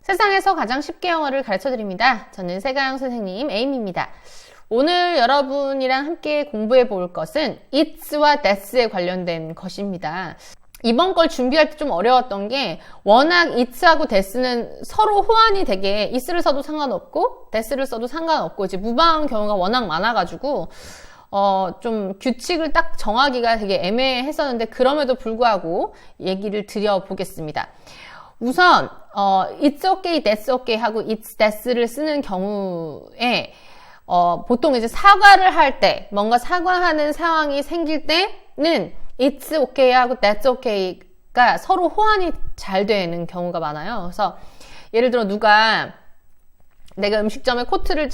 세상에서 가장 쉽게 영어를 가르쳐드립니다. 저는 세가영 선생님 에임입니다. 오늘 여러분이랑 함께 공부해 볼 것은 it's와 that's에 관련된 것입니다. 이번 걸 준비할 때 좀 어려웠던 게 워낙 it's하고 that's는 서로 호환이 되게 it's를 써도 상관없고 that's를 써도 상관없고 이제 무방한 경우가 워낙 많아가지고 좀 규칙을 딱 정하기가 되게 애매했었는데 그럼에도 불구하고 얘기를 드려보겠습니다. 우선 it's okay, that's okay 하고 it's that's를 쓰는 경우에 보통 이제 사과를 할 때 뭔가 사과하는 상황이 생길 때는 it's okay 하고 that's okay가 서로 호환이 잘 되는 경우가 많아요. 그래서 예를 들어 누가 내가 음식점에 코트를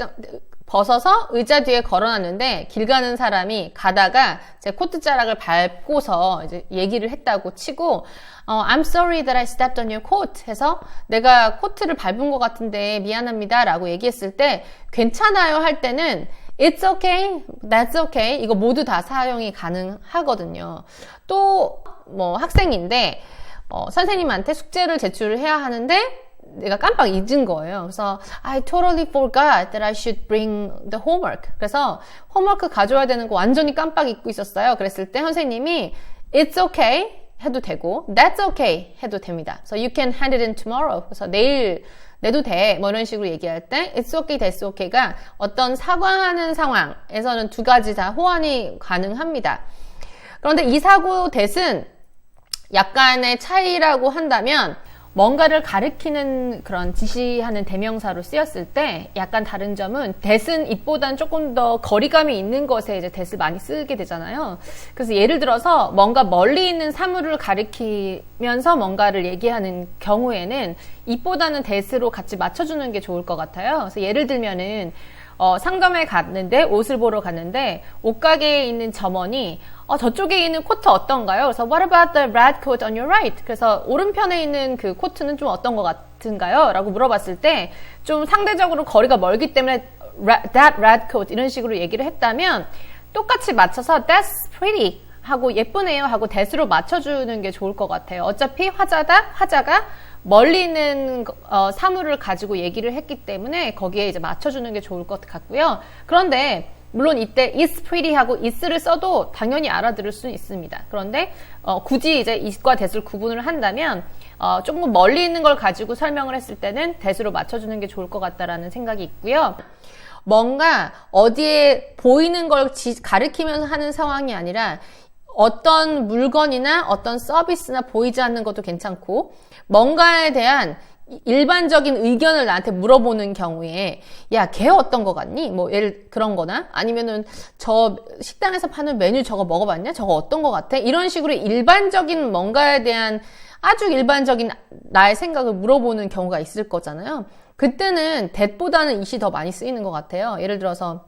벗어서 의자 뒤에 걸어놨는데 길 가는 사람이 가다가 제 코트 자락을 밟고서 이제 얘기를 했다고 치고 I'm sorry that I stepped on your coat 해서 내가 코트를 밟은 것 같은데 미안합니다 라고 얘기했을 때 괜찮아요 할 때는 It's okay, that's okay 이거 모두 다 사용이 가능하거든요. 또 뭐 학생인데 선생님한테 숙제를 제출을 해야 하는데 내가 깜빡 잊은 거예요. 그래서 I totally forgot that I should bring the homework. 그래서 홈워크 가져와야 되는 거 완전히 깜빡 잊고 있었어요. 그랬을 때 선생님이 It's okay 해도 되고 That's okay 해도 됩니다. So you can hand it in tomorrow. 그래서 내일 내도 돼. 뭐 이런 식으로 얘기할 때 It's okay, that's okay가 어떤 사과하는 상황에서는 두 가지 다 호환이 가능합니다. 그런데 이 사고 that은 약간의 차이라고 한다면 뭔가를 가리키는 그런 지시하는 대명사로 쓰였을 때 약간 다른 점은 that은 it보다는 조금 더 거리감이 있는 것에 이제 that을 많이 쓰게 되잖아요. 그래서 예를 들어서 뭔가 멀리 있는 사물을 가리키면서 뭔가를 얘기하는 경우에는 it보다는 that으로 같이 맞춰주는 게 좋을 것 같아요. 그래서 예를 들면은 상점에 갔는데 옷을 보러 갔는데 옷가게에 있는 점원이 저쪽에 있는 코트 어떤가요? 그래서 What about the red coat on your right? 그래서 오른편에 있는 그 코트는 좀 어떤 것 같은가요? 라고 물어봤을 때 좀 상대적으로 거리가 멀기 때문에 that red coat 이런 식으로 얘기를 했다면 똑같이 맞춰서 That's pretty 하고 예쁘네요 하고 that으로 맞춰주는 게 좋을 것 같아요. 어차피 화자가 멀리 있는 사물을 가지고 얘기를 했기 때문에 거기에 이제 맞춰주는 게 좋을 것 같고요. 그런데 물론 이때 is pretty 하고 is를 써도 당연히 알아들을 수는 있습니다. 그런데 굳이 이제 is과 that을 구분을 한다면 조금 멀리 있는 걸 가지고 설명을 했을 때는 that으로 맞춰주는 게 좋을 것 같다라는 생각이 있고요. 뭔가 어디에 보이는 걸 가리키면서 하는 상황이 아니라 어떤 물건이나 어떤 서비스나 보이지 않는 것도 괜찮고 뭔가에 대한 일반적인 의견을 나한테 물어보는 경우에 야, 걔 어떤 거 같니? 뭐 예를 그런 거나 아니면은 저 식당에서 파는 메뉴 저거 먹어봤냐? 저거 어떤 거 같아? 이런 식으로 일반적인 뭔가에 대한 아주 일반적인 나의 생각을 물어보는 경우가 있을 거잖아요. 그때는 that보다는 it이 더 많이 쓰이는 것 같아요. 예를 들어서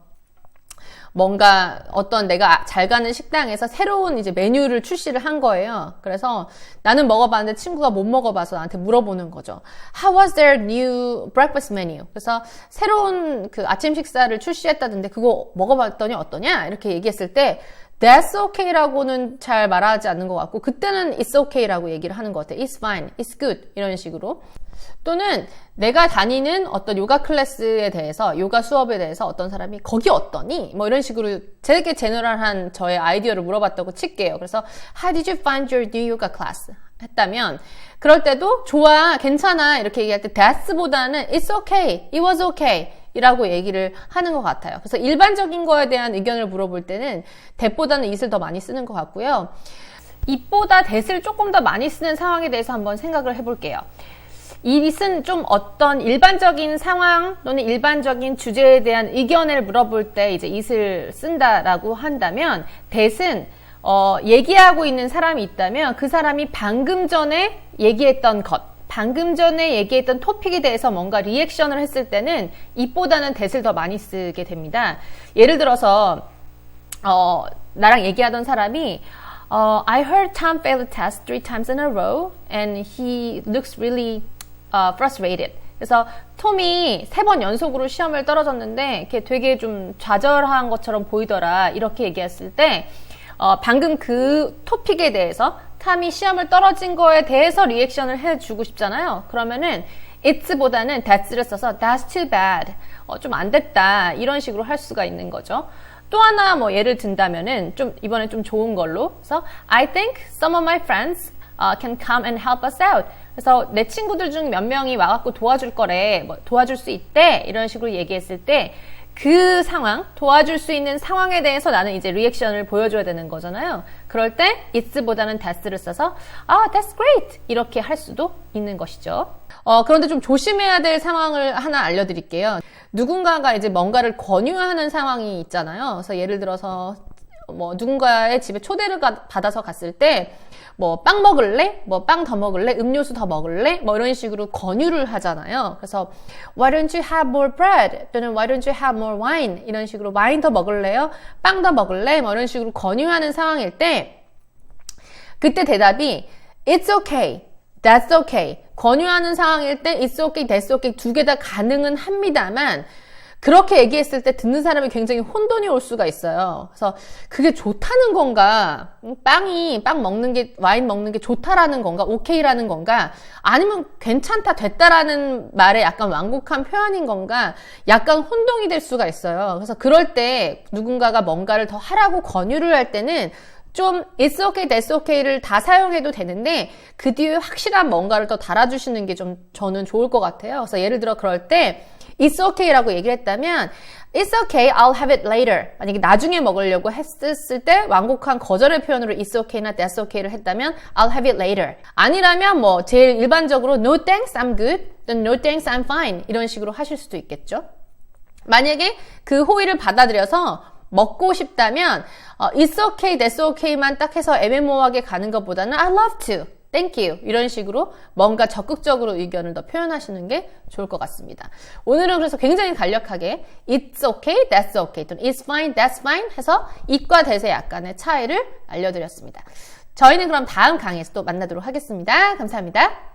뭔가 어떤 내가 잘 가는 식당에서 새로운 이제 메뉴를 출시를 한 거예요. 그래서 나는 먹어봤는데 친구가 못 먹어봐서 나한테 물어보는 거죠. How was their new breakfast menu? 그래서 새로운 그 아침 식사를 출시했다던데 그거 먹어봤더니 어떠냐? 이렇게 얘기했을 때 That's okay라고는 잘 말하지 않는 것 같고 그때는 It's okay라고 얘기를 하는 것 같아요. It's fine, It's good 이런 식으로. 또는 내가 다니는 어떤 요가 클래스에 대해서 요가 수업에 대해서 어떤 사람이 거기 어떠니? 뭐 이런 식으로 되게 제너럴한 저의 아이디어를 물어봤다고 칠게요. 그래서 How did you find your new yoga class? 했다면 그럴 때도 좋아, 괜찮아 이렇게 얘기할 때 thats보다는 It's okay, It was okay 이라고 얘기를 하는 것 같아요. 그래서 일반적인 거에 대한 의견을 물어볼 때는 that보다는 it을 더 많이 쓰는 것 같고요. it보다 that을 조금 더 많이 쓰는 상황에 대해서 한번 생각을 해볼게요. it은 좀 어떤 일반적인 상황 또는 일반적인 주제에 대한 의견을 물어볼 때 이제 it을 쓴다라고 한다면 that은 얘기하고 있는 사람이 있다면 그 사람이 방금 전에 얘기했던 것, 방금 전에 얘기했던 토픽에 대해서 뭔가 리액션을 했을 때는 it보다는 that을 더 많이 쓰게 됩니다. 예를 들어서 나랑 얘기하던 사람이 I heard Tom failed the test 3 times in a row and he looks really frustrated. 그래서 톰이 3번 연속으로 시험을 떨어졌는데 걔 되게 좀 좌절한 것처럼 보이더라 이렇게 얘기했을 때 방금 그 토픽에 대해서 탐이 시험을 떨어진 거에 대해서 리액션을 해주고 싶잖아요. 그러면은 it'보다는 that's를 써서 that's too bad. 좀 안 됐다. 이런 식으로 할 수가 있는 거죠. 또 하나 뭐 예를 든다면은 이번엔 좀 좋은 걸로. 그래서 I think some of my friends can come and help us out. 그래서 내 친구들 중 몇 명이 와갖고 도와줄 거래. 뭐 도와줄 수 있대. 이런 식으로 얘기했을 때 그 상황, 도와줄 수 있는 상황에 대해서 나는 이제 리액션을 보여줘야 되는 거잖아요. 그럴 때 it'보다는 that's를 써서 that's great 이렇게 할 수도 있는 것이죠. 그런데 좀 조심해야 될 상황을 하나 알려드릴게요. 누군가가 이제 뭔가를 권유하는 상황이 있잖아요. 그래서 예를 들어서 뭐 누군가의 집에 초대를 받아서 갔을 때 뭐 빵 먹을래? 뭐 빵 더 먹을래? 음료수 더 먹을래? 뭐 이런 식으로 권유를 하잖아요. 그래서 Why don't you have more bread? 또는 Why don't you have more wine? 이런 식으로 와인 더 먹을래요? 빵 더 먹을래? 뭐 이런 식으로 권유하는 상황일 때 그때 대답이 It's okay. That's okay. 권유하는 상황일 때 It's okay, That's okay 두 개 다 가능은 합니다만 그렇게 얘기했을 때 듣는 사람이 굉장히 혼돈이 올 수가 있어요. 그래서 그게 좋다는 건가? 빵 먹는 게, 와인 먹는 게 좋다라는 건가? 오케이라는 건가? 아니면 괜찮다, 됐다라는 말에 약간 완곡한 표현인 건가? 약간 혼동이 될 수가 있어요. 그래서 그럴 때 누군가가 뭔가를 더 하라고 권유를 할 때는 좀 it's okay, that's okay를 다 사용해도 되는데 그 뒤에 확실한 뭔가를 더 달아주시는 게 좀 저는 좋을 것 같아요. 그래서 예를 들어 그럴 때 It's okay라고 얘기를 했다면 It's okay, I'll have it later. 만약에 나중에 먹으려고 했을 때 완곡한 거절의 표현으로 It's okay나 That's okay를 했다면 I'll have it later. 아니라면 뭐 제일 일반적으로 No thanks, I'm good. 또는 No thanks, I'm fine. 이런 식으로 하실 수도 있겠죠. 만약에 그 호의를 받아들여서 먹고 싶다면 It's okay, That's okay만 딱 해서 애매모호하게 가는 것보다는 I love to. Thank you. 이런 식으로 뭔가 적극적으로 의견을 더 표현하시는 게 좋을 것 같습니다. 오늘은 그래서 굉장히 간략하게 It's okay, that's okay 또는 It's fine, that's fine 해서 it과 that의 약간의 차이를 알려드렸습니다. 저희는 그럼 다음 강의에서 또 만나도록 하겠습니다. 감사합니다.